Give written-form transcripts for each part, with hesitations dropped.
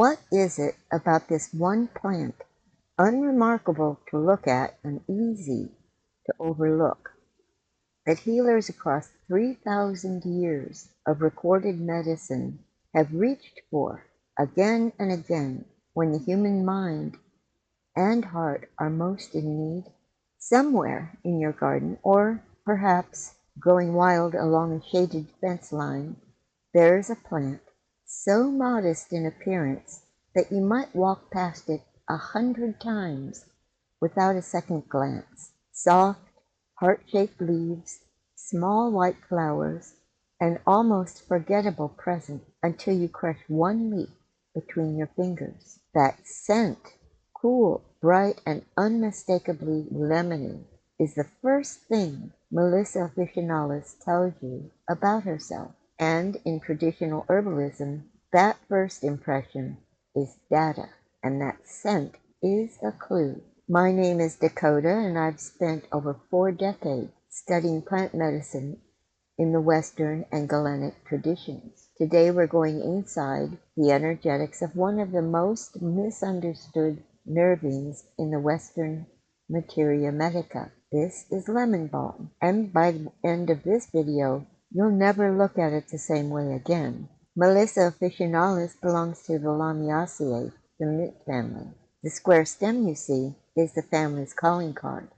What is it about this one plant, unremarkable to look at and easy to overlook, that healers across 3,000 years of recorded medicine have reached for again and again when the human mind and heart are most in need? Somewhere in your garden, or perhaps growing wild along a shaded fence line, there is a plant so modest in appearance that you might walk past it 100 times without a second glance. Soft, heart-shaped leaves, small white flowers, an almost forgettable present until you crush one leaf between your fingers. That scent, cool, bright, and unmistakably lemony, is the first thing Melissa Officinalis tells you about herself. And in traditional herbalism, that first impression is data, and that scent is the clue. My name is Dakota, and I've spent over 4 decades studying plant medicine in the Western and Galenic traditions. Today we're going inside the energetics of one of the most misunderstood nervines in the Western materia medica. This is lemon balm, and by the end of this video, you'll never look at it the same way again. Melissa Officinalis belongs to the Lamiaceae, the mint family. The square stem you see is the family's calling card.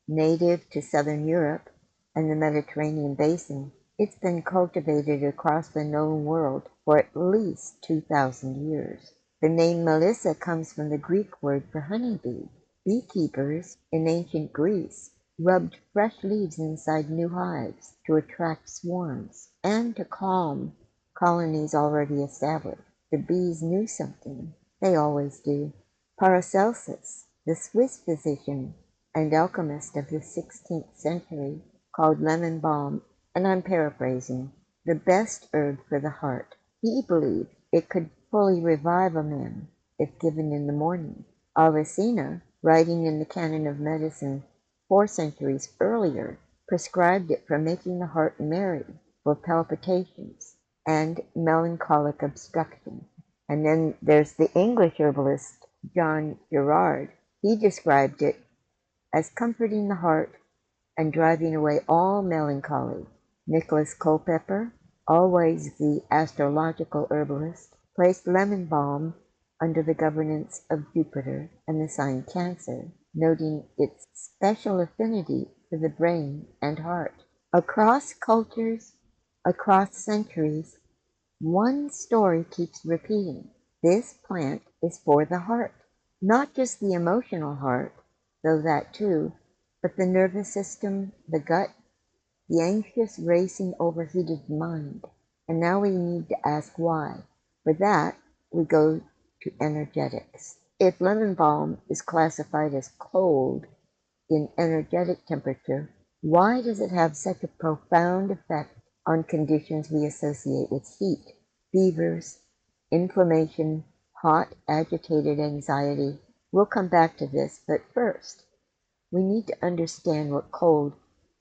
Native to southern Europe and the Mediterranean basin, it's been cultivated across the known world for at least 2,000 years. The name Melissa comes from the Greek word for honeybee. Beekeepers in ancient Greece rubbed fresh leaves inside new hives to attract swarms and to calm colonies already established. The bees knew something. They always do. Paracelsus, the Swiss physician and alchemist of the 16th century, called lemon balm, and I'm paraphrasing, the best herb for the heart. He believed it could fully revive a man if given in the morning. Avicenna, writing in the Canon of Medicine 4 centuries earlier, prescribed it for making the heart merry, for palpitations and melancholic obstruction. And then there's the English herbalist John Gerard. He described it as comforting the heart and driving away all melancholy. Nicholas Culpeper, always the astrological herbalist, placed lemon balm under the governance of Jupiter and the sign Cancer, noting its special affinity for the brain and heart. Across cultures, across centuries, one story keeps repeating. This plant is for the heart. Not just the emotional heart, though that too, but the nervous system, the gut, the anxious, racing, overheated mind. And now we need to ask why. For that, we go to energetics. If lemon balm is classified as cold in energetic temperature, why does it have such a profound effect on conditions we associate with heat? Fevers, inflammation, hot, agitated anxiety. We'll come back to this, but first, we need to understand what cold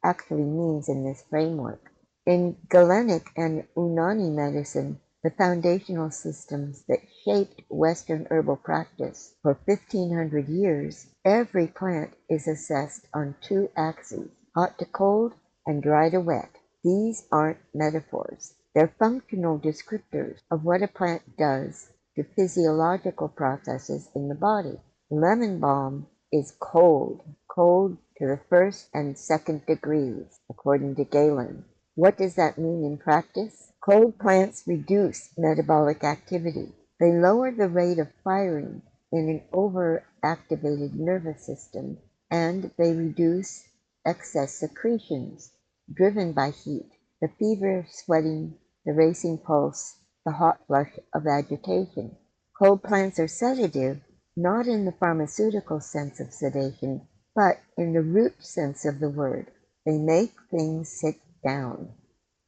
actually means in this framework. In Galenic and Unani medicine, the foundational systems that shaped Western herbal practice for 1,500 years, every plant is assessed on 2 axes, hot to cold and dry to wet. These aren't metaphors. They're functional descriptors of what a plant does to physiological processes in the body. Lemon balm is cold to the 1st and 2nd degrees, according to Galen. What does that mean in practice? Cold plants reduce metabolic activity. They lower the rate of firing in an overactivated nervous system, and they reduce excess secretions driven by heat, the fever, sweating, the racing pulse, the hot flush of agitation. Cold plants are sedative, not in the pharmaceutical sense of sedation, but in the root sense of the word. They make things sit down.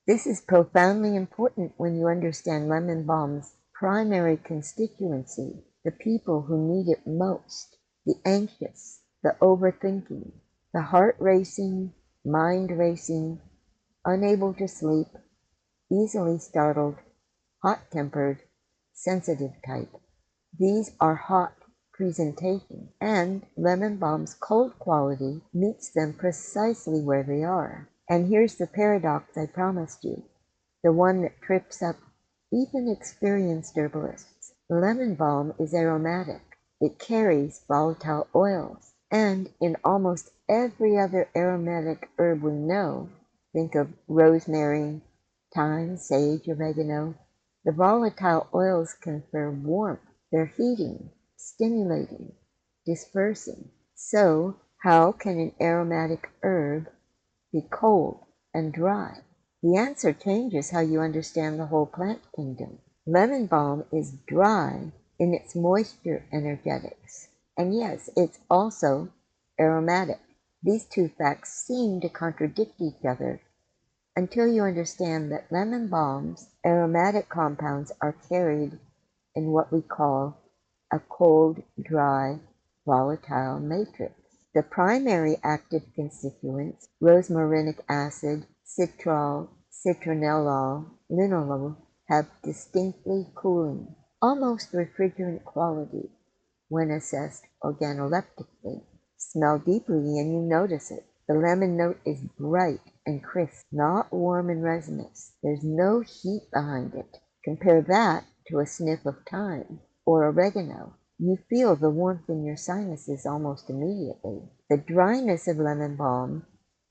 This is profoundly important when you understand lemon balm's primary constituency, the people who need it most, the anxious, the overthinking, the heart racing, mind racing, unable to sleep, easily startled, hot-tempered, sensitive type. These are hot presentations, and lemon balm's cold quality meets them precisely where they are. And here's the paradox I promised you, the one that trips up even experienced herbalists. Lemon balm is aromatic. It carries volatile oils. And in almost every other aromatic herb we know, think of rosemary, thyme, sage, oregano, the volatile oils confer warmth. They're heating, stimulating, dispersing. So, how can an aromatic herb be cold and dry? The answer changes how you understand the whole plant kingdom. Lemon balm is dry in its moisture energetics, and yes, it's also aromatic. These two facts seem to contradict each other until you understand that lemon balm's aromatic compounds are carried in what we call a cold, dry, volatile matrix. The primary active constituents, rosmarinic acid, citral, citronellol, linalool, have distinctly cooling, almost refrigerant quality when assessed organoleptically. Smell deeply and you notice it. The lemon note is bright and crisp, not warm and resinous. There's no heat behind it. Compare that to a sniff of thyme or oregano. You feel the warmth in your sinuses almost immediately. The dryness of lemon balm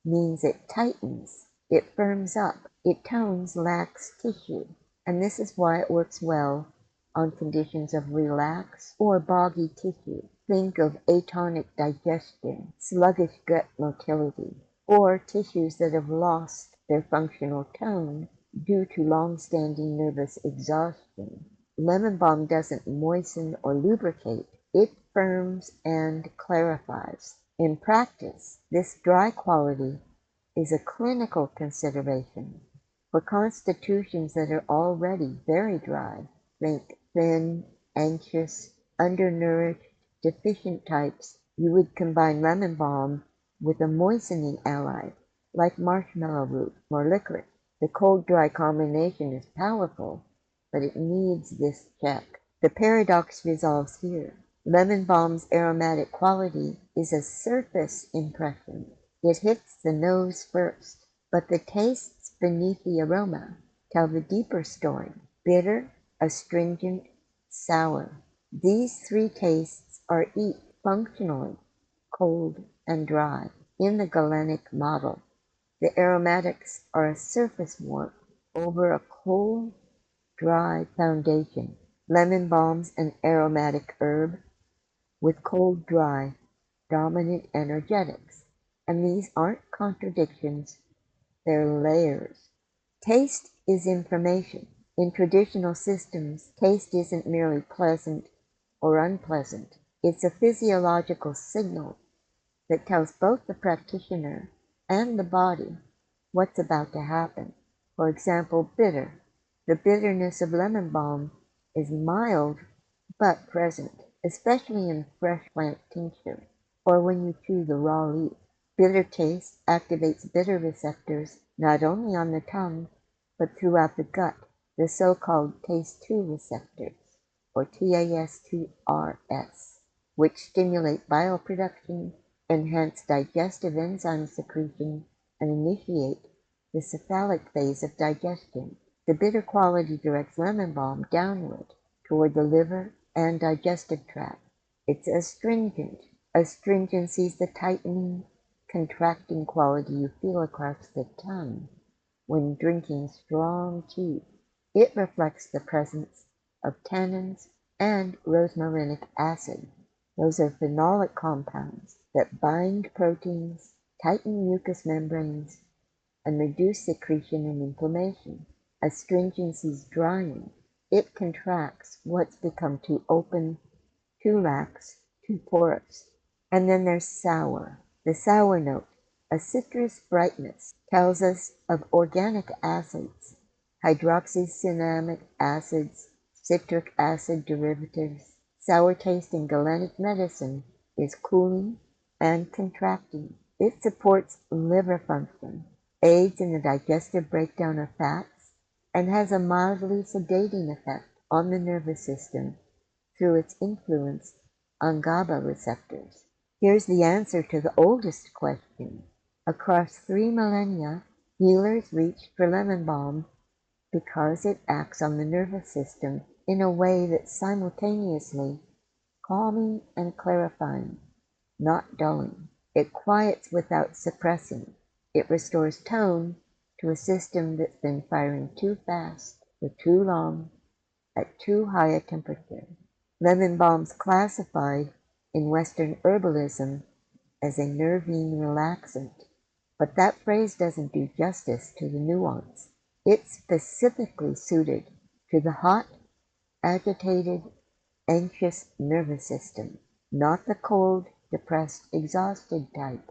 means it tightens, it firms up, it tones lax tissue. And this is why it works well on conditions of relaxed or boggy tissue. Think of atonic digestion, sluggish gut motility, or tissues that have lost their functional tone due to long-standing nervous exhaustion. Lemon balm doesn't moisten or lubricate, it firms and clarifies. In practice, this dry quality is a clinical consideration for constitutions that are already very dry. Think thin, anxious, undernourished, deficient types. You would combine lemon balm with a moistening ally like marshmallow root or licorice. The cold-dry combination is powerful, but it needs this check. The paradox resolves here. Lemon balm's aromatic quality is a surface impression. It hits the nose first, but the tastes beneath the aroma tell the deeper story. Bitter, astringent, sour. These three tastes are each functionally cold and dry. In the galenic model, the aromatics are a surface warmth over a cold, dry foundation. Lemon balm's an aromatic herb with cold, dry, dominant energetics. And these aren't contradictions, they're layers. Taste is information. In traditional systems, taste isn't merely pleasant or unpleasant. It's a physiological signal that tells both the practitioner and the body what's about to happen. For example, bitter. The bitterness of lemon balm is mild but present, especially in fresh plant tincture or when you chew the raw leaf. Bitter taste activates bitter receptors not only on the tongue but throughout the gut, the so-called taste-2 receptors, or TAS2RS, which stimulate bile production, enhance digestive enzyme secretion, and initiate the cephalic phase of digestion. The bitter quality directs lemon balm downward toward the liver and digestive tract. It's astringent. Astringency is the tightening, contracting quality you feel across the tongue when drinking strong tea. It reflects the presence of tannins and rosmarinic acid. Those are phenolic compounds that bind proteins, tighten mucous membranes, and reduce secretion and inflammation. Astringency is drying. It contracts what's become too open, too lax, too porous. And then there's sour. The sour note, a citrus brightness, tells us of organic acids, hydroxycinnamic acids, citric acid derivatives. Sour taste in galenic medicine is cooling and contracting. It supports liver function, aids in the digestive breakdown of fats, and has a mildly sedating effect on the nervous system through its influence on GABA receptors. Here's the answer to the oldest question. Across 3 millennia, healers reached for lemon balm because it acts on the nervous system in a way that's simultaneously calming and clarifying, not dulling. It quiets without suppressing. It restores tone to a system that's been firing too fast for too long at too high a temperature. Lemon balm's classified in Western herbalism as a nervine relaxant, but that phrase doesn't do justice to the nuance. It's specifically suited to the hot, agitated, anxious nervous system, not the cold, depressed, exhausted type.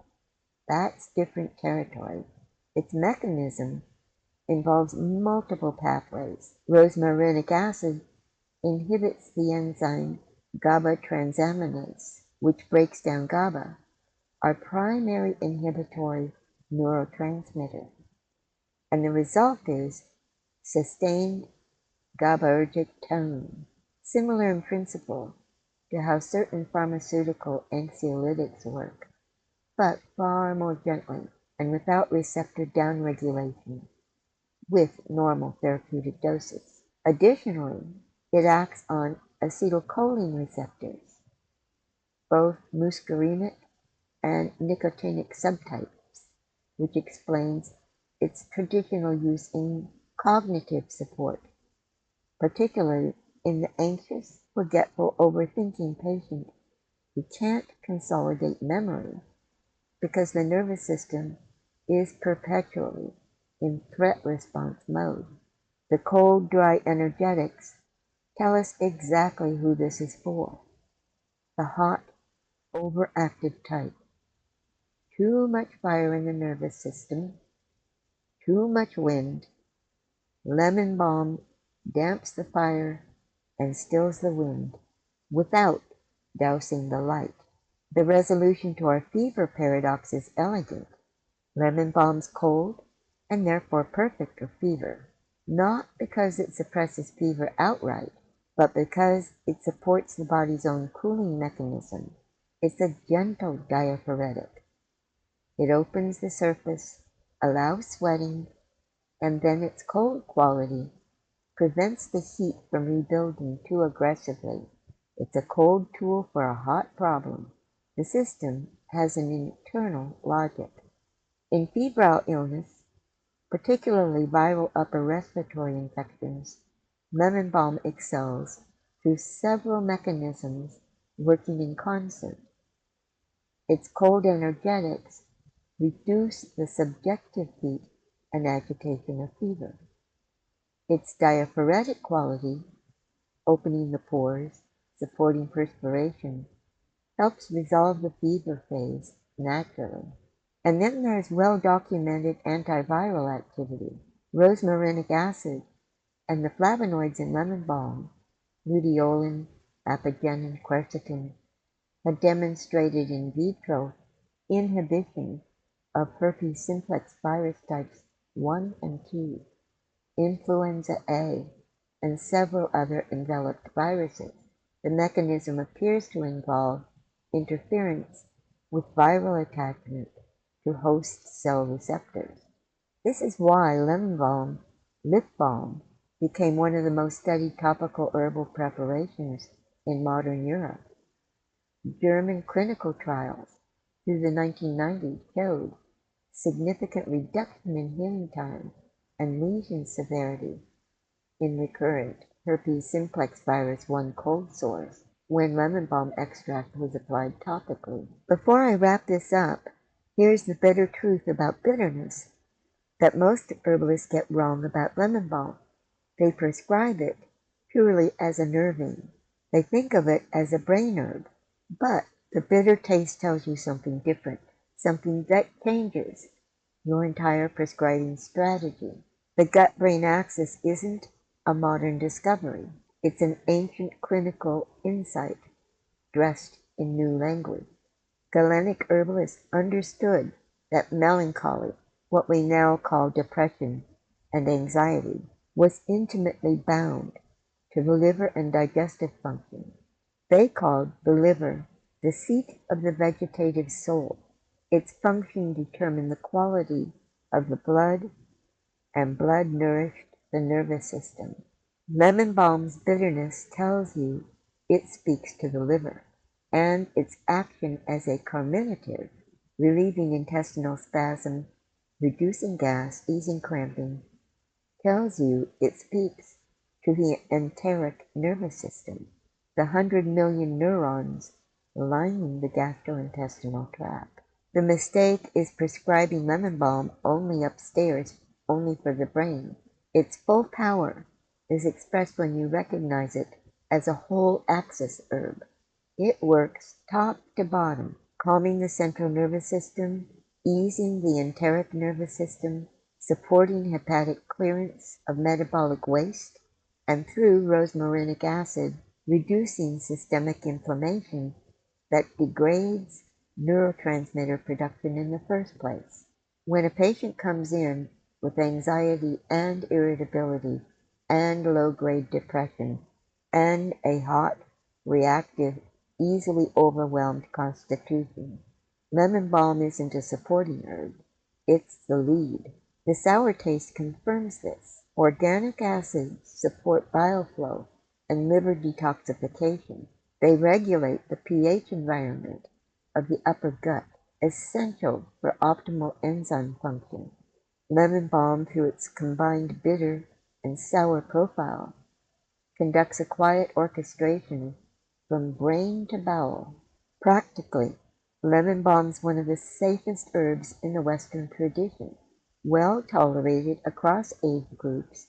That's different territory. Its mechanism involves multiple pathways. Rosmarinic acid inhibits the enzyme GABA transaminase, which breaks down GABA, our primary inhibitory neurotransmitter. And the result is sustained GABAergic tone, similar in principle to how certain pharmaceutical anxiolytics work, but far more gently and without receptor downregulation with normal therapeutic doses. Additionally, it acts on acetylcholine receptors, both muscarinic and nicotinic subtypes, which explains its traditional use in cognitive support, particularly in the anxious, forgetful, overthinking patient who can't consolidate memory because the nervous system is perpetually in threat response mode. The cold, dry energetics tell us exactly who this is for. The hot, overactive type. Too much fire in the nervous system, too much wind. Lemon balm damps the fire and stills the wind without dousing the light. The resolution to our fever paradox is elegant. Lemon balm's cold and therefore perfect for fever, not because it suppresses fever outright, but because it supports the body's own cooling mechanism. It's a gentle diaphoretic. It opens the surface, allows sweating, and then its cold quality prevents the heat from rebuilding too aggressively. It's a cold tool for a hot problem. The system has an internal logic. In febrile illness, particularly viral upper respiratory infections, lemon balm excels through several mechanisms working in concert. Its cold energetics reduce the subjective heat and agitation of fever. Its diaphoretic quality, opening the pores, supporting perspiration, helps resolve the fever phase naturally. And then there's well-documented antiviral activity. Rosmarinic acid and the flavonoids in lemon balm, luteolin, apigenin, quercetin, have demonstrated in vitro inhibition of herpes simplex virus types 1 and 2, influenza A, and several other enveloped viruses. The mechanism appears to involve interference with viral attachment to host cell receptors. This is why lemon balm, lip balm, became one of the most studied topical herbal preparations in modern Europe. German clinical trials through the 1990s showed significant reduction in healing time and lesion severity in recurrent herpes simplex virus 1 cold sores when lemon balm extract was applied topically. Before I wrap this up, here's the bitter truth about bitterness that most herbalists get wrong about lemon balm. They prescribe it purely as a nervine. They think of it as a brain herb, but the bitter taste tells you something different, something that changes your entire prescribing strategy. The gut-brain axis isn't a modern discovery. It's an ancient clinical insight dressed in new language. Galenic herbalists understood that melancholy, what we now call depression and anxiety, was intimately bound to the liver and digestive function. They called the liver the seat of the vegetative soul. Its function determined the quality of the blood, and blood nourished the nervous system. Lemon balm's bitterness tells you it speaks to the liver, and its action as a carminative, relieving intestinal spasm, reducing gas, easing cramping, tells you it speaks to the enteric nervous system, the 100 million neurons lining the gastrointestinal tract. The mistake is prescribing lemon balm only upstairs, only for the brain. Its full power is expressed when you recognize it as a whole axis herb. It works top to bottom, calming the central nervous system, easing the enteric nervous system, supporting hepatic clearance of metabolic waste, and through rosmarinic acid, reducing systemic inflammation that degrades neurotransmitter production in the first place. When a patient comes in with anxiety and irritability and low-grade depression and a hot, reactive, easily overwhelmed constitution, lemon balm isn't a supporting herb, it's the lead. The sour taste confirms this. Organic acids support bile flow and liver detoxification. They regulate the pH environment of the upper gut, essential for optimal enzyme function. Lemon balm, through its combined bitter and sour profile, conducts a quiet orchestration from brain to bowel. Practically, lemon balm is one of the safest herbs in the Western tradition, well tolerated across age groups,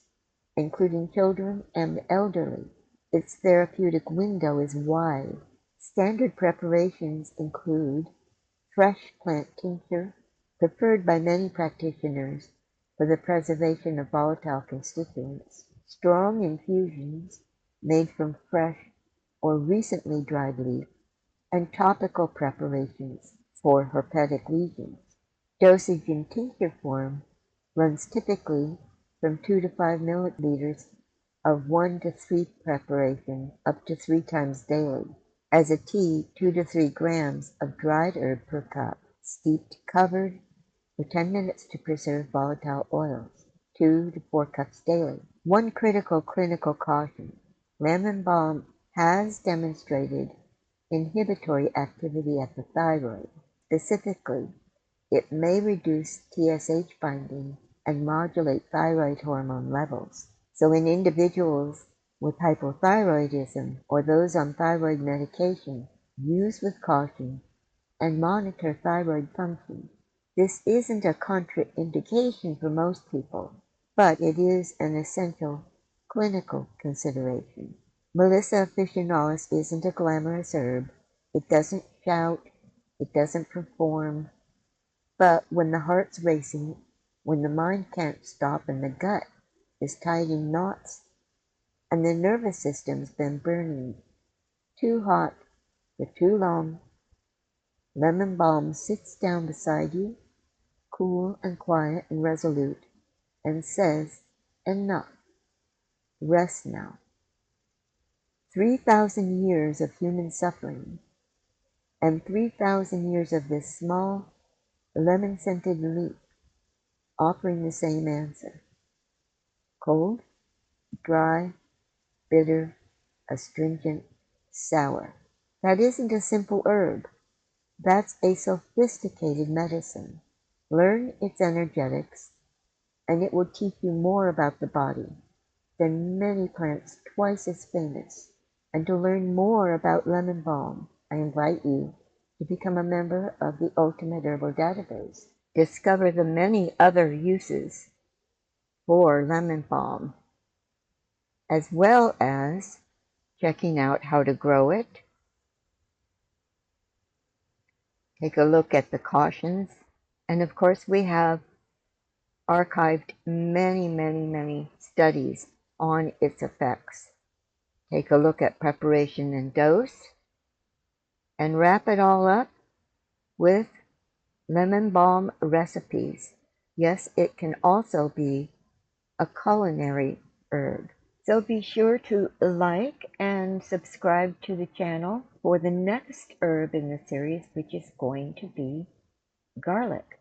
including children and the elderly. Its therapeutic window is wide. Standard preparations include fresh plant tincture, preferred by many practitioners for the preservation of volatile constituents, strong infusions made from fresh or recently dried leaf, and topical preparations for herpetic lesions. Dosage in tincture form runs typically from 2 to 5 milliliters of 1 to 3 preparation up to 3 times daily. As a tea, 2 to 3 grams of dried herb per cup, steeped covered for 10 minutes to preserve volatile oils, 2 to 4 cups daily. One critical clinical caution: lemon balm has demonstrated inhibitory activity at the thyroid. Specifically, it may reduce TSH binding and modulate thyroid hormone levels. So in individuals with hypothyroidism or those on thyroid medication, use with caution and monitor thyroid function. This isn't a contraindication for most people, but it is an essential clinical consideration. Melissa officinalis isn't a glamorous herb. It doesn't shout, it doesn't perform, but when the heart's racing, when the mind can't stop and the gut is tied in knots and the nervous system's been burning too hot for too long, lemon balm sits down beside you, cool and quiet and resolute, and says, "Enough, rest now." 3,000 years of human suffering and 3,000 years of this small lemon-scented leaf offering the same answer: cold, dry, bitter, astringent, sour. That isn't a simple herb. That's a sophisticated medicine. Learn its energetics, and it will teach you more about the body than many plants twice as famous. And to learn more about lemon balm, I invite you to become a member of the Ultimate Herbal Database. Discover the many other uses for lemon balm, as well as checking out how to grow it. Take a look at the cautions. And of course, we have archived many studies on its effects. Take a look at preparation and dose, and wrap it all up with lemon balm recipes. Yes, it can also be a culinary herb. So be sure to like and subscribe to the channel for the next herb in the series, which is going to be garlic.